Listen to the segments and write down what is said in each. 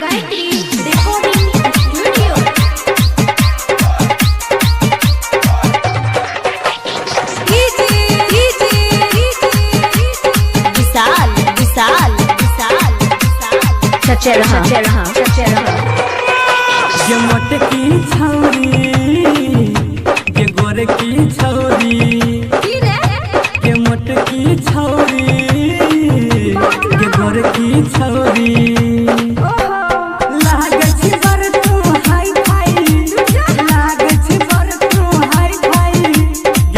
Gayatri Recording Studio. सचे रहा ये मोटकी छौरी ये गोरे की छौरी ये मोटकी छौरी ये गोरे की छौरी लागे छी बर तू हाई फाई लागे छी बर तू हाई फाई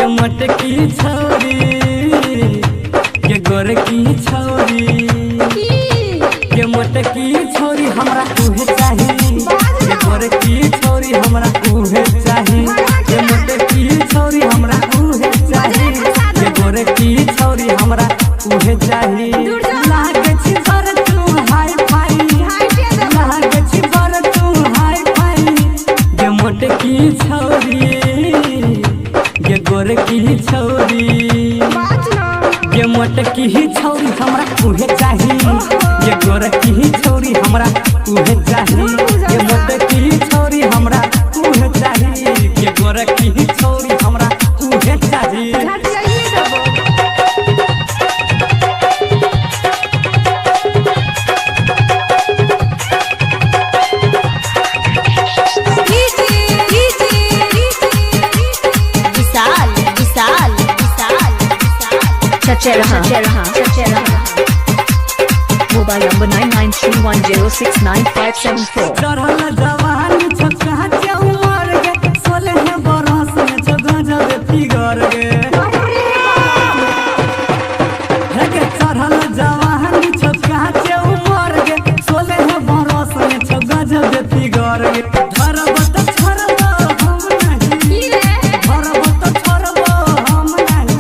ये मोटकी छौरी ये गोरे की छौरी ये मोटकी छौरी हमरा उहे चाही ये गोरे की छौरी हमरा उहे चाही ये मोटकी छौरी हमरा उहे चाही ये गोरे की छौरी हमरा उहे चाही लागे छी बर तू हाई फाई लागे छी बर तू हाई फाई ये मोटकी छौरी ये गोरे की छौरी ये मोटकी छौरी हमरा उहे चाही ये गोरकी छौरी हमरा उहे चाही ये मोटकी छौरी हमरा उहे चाही ये गोरकी छौरी हमरा उहे चाही सचे रहा मोबाइल नंबर 9931069574 चढ़ल जवान छक्का के उमर गे 16 बरस में जगह जब फिगर गे हे के चढ़ल जवान छक्का के उमर गे 16 बरस में जगह जब फिगर गे धरब त छरब हम नहीं धरब त छरब हम नहीं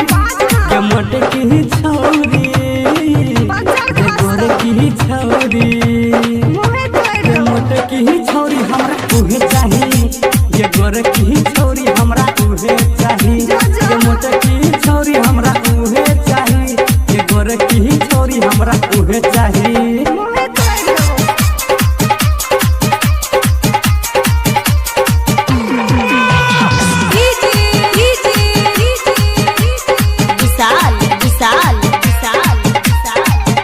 के मोटकी छौरी के गोरकी छौरी ये मोटकी छौरी हमरा उहे चाही ये गोरकी छौरी हमरा उहे चाही ये मोटकी छौरी हमरा उहे चाही ये गोरकी छौरी हमरा उहे चाही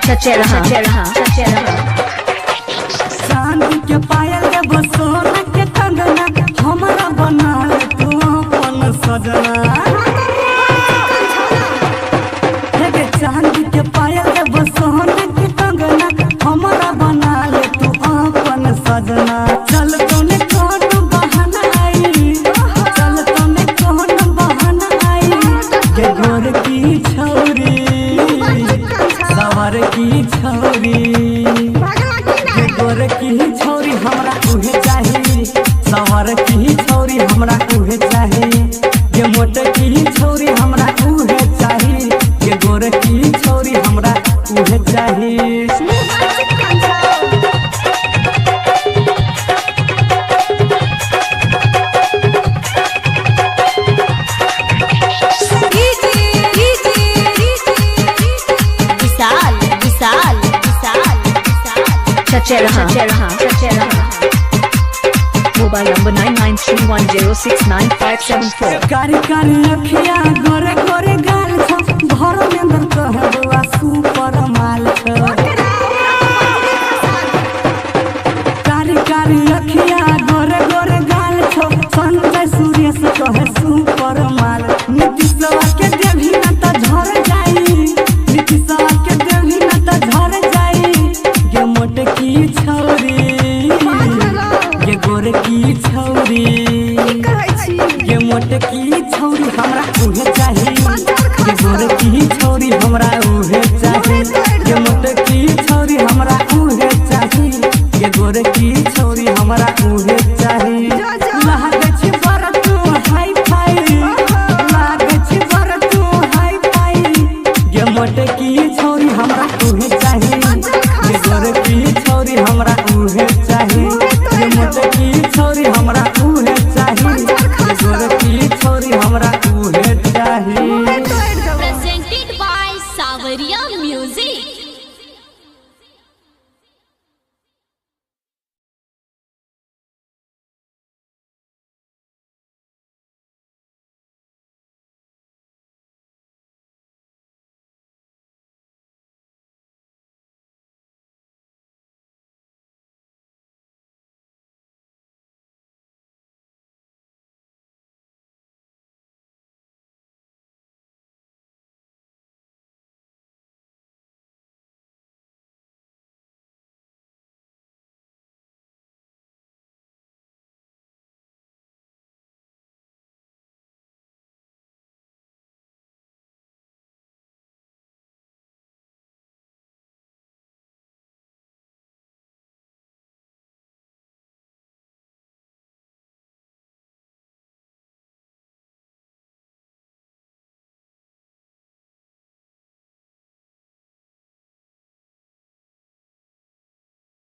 सचे रहा चांदी के पायल देबो सोना के कंगना हमरा बना ले तू अपन सजना हे के चांदी के पायल देबो सोना के कंगना हमरा बना ले तू अपन सजना चल तोने कौन बहाना आई चल तोने कौन बहाना आई के गोर की छौरी सवार की छौरी ये गोर की छौरी हमरा उहे चाही सवार की छौरी हमरा उहे चाही ये मोट की छौरी हमरा उहे चाही ये गोर की छौरी हमरा उहे चाही सचे रहा मोबाइल नंबर 9931069574 कारी कारी अखिया गोरे गोरे गाल छ घर में अंदर कहबवा सुपर माल छ कारी कारी अखिया गोरे गोरे गाल छ संजय सूर्य से कहे सुपर माल नीतीशवा के देवी ना त झर जाई नीतीशवा के देवी ना त झर जाई ये मोटकी छौरी ये गोरकी छौरी ये मोटकी छौरी हमरा उहे चाही ये गोरकी छौरी हमरा उहे चाही ये मोटकी छौरी हमरा उहे चाही ये गोरकी छौरी हमरा उहे चाही लागे छी बर तू हाई फाई लागे छी बर तू हाई फाई ये मोटकी छौरी हमरा उहे चाही ये गोरकी छौरी हमरा उहे चाही ये मोटकी